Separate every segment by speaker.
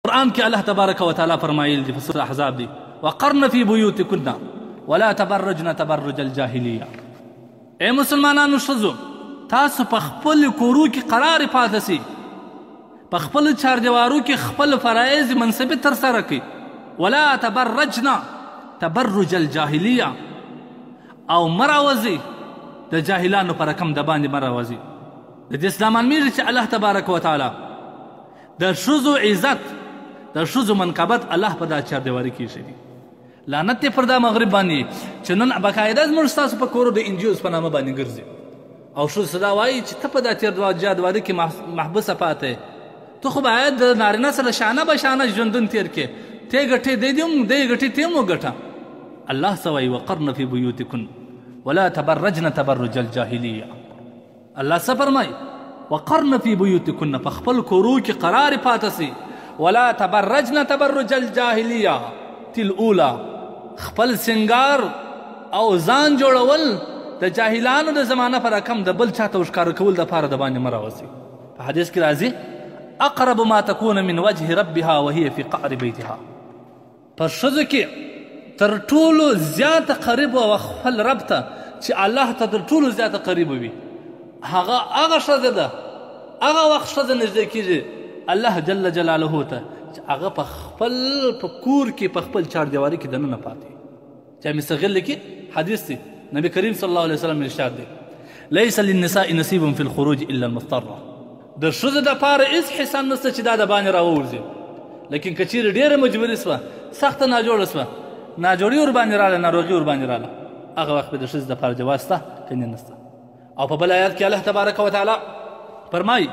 Speaker 1: قرآن کې الله تبارک وتعالی فرمایل دي په سورة احزاب دي وقرن فی بیوتکن ولا تبرجن تبرج الجاهلیه. ای مسلمانانو ښځو تاسو په خپل کورو کې قرار پاتې سئ، په خپل چارجوارو کې خپل فرایض منصبې ترسره کړئ. ولا تبرجن تبرج الجاهلیه، او مه راوځئ د جاهلانو په رقم د باندې مه راوځئ. د دې اسلام میږي چې الله تبارک وتعالی د ښځو عزت د ښځو منقبت الله په دا چاردیواري کې ایښی دي. لعنت دی پر دا مغرب باندې چې نن باقاعده زموږ ستاسو په کورو د انجیوز په نامه باندې ګرځي او ښځو ته دا وایي چې ته په دا چاردیواري کې محبوسه پاتې، ته خو باید د نارینه سره شانه به شانه ژوندون تېر کړې، تی ګټې دی هم دی ګټې تی هم وګټه. الله څه وایي وقرن فی بیوتکن ولا تبرجن تبرج الجاهلیه. الله څه فرمایي وقرن فی بیوتکن، په خپل کورو کې قرار پاتې سئ. ولا تبرجن تبرج الجاهلیه تل اولا، خپل سنگار او ځان جوړول د جاهلانو د زمانه په رقم د بل چاته ښکاره کول دپاره د باندې مه راوځئ. په حدیث کې راځي اقرب ما تكون من وجه ربها وهي في قعر بيتها. پر ښځو کې تر ټولو زیاته قریب وه خپل رب ته چې الله ته تر ټولو زیاته قریب وي، هغه ښځه ده، هغه وخت ښځه نږدې کېږي الله جل جلاله ته چې هغه په خپل په کور کې په خپل چاردیواري کې دننه پاتې. جامع صغیر لیکي حدیث دی، نبی کریم صلی الله علیه وسلم ارشاد دی لیس للنساء نصیب فی الخروج الا المضطره. د ښځو دپاره هېڅ حصه نشته چې دا د باندې راووځي، لیکن که چیرې ډېره مجبوري سوه، سخته ناجوړه سوه، ناجوړي ورباندې راله، ناروغي ورباندې راله، هغه وخت به د ښځې دپاره جواز شته کنې نشته. او په بل آیات کې الله تبارک وتعالی فرمایي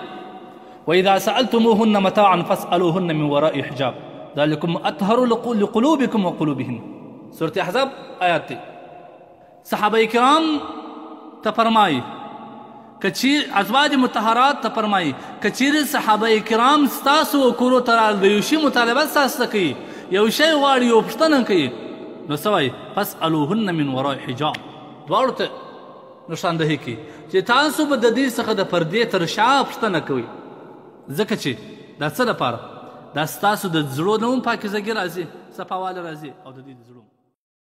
Speaker 1: وإذا سألتموهن متاعا فاسألوهن من وراء حجاب ذلكم أطهر لقلوبكم وقلوبهن. سورة احزاب آیات دی. صحابه کرام ته فرمایي ازواج مطهرات ته فرمایي که چیرې صحابه کرام ستاسو کورو ته راغلل د یو شي مطالبه ستاسو ته کوي، یو شی غواړي، یو پوښتنه کوي، نو څه وایي فاسألوهن من وراء حجاب، دواړو ته نښاندهي کوي چې تاسو به د دې څخه د پردې تر شا پوښتنه کوئ، ځکه چې دا څه دپاره دا ستاسو د زړو نه هم پاکیزګي راځي، صفاواله راځي او د دې د زړو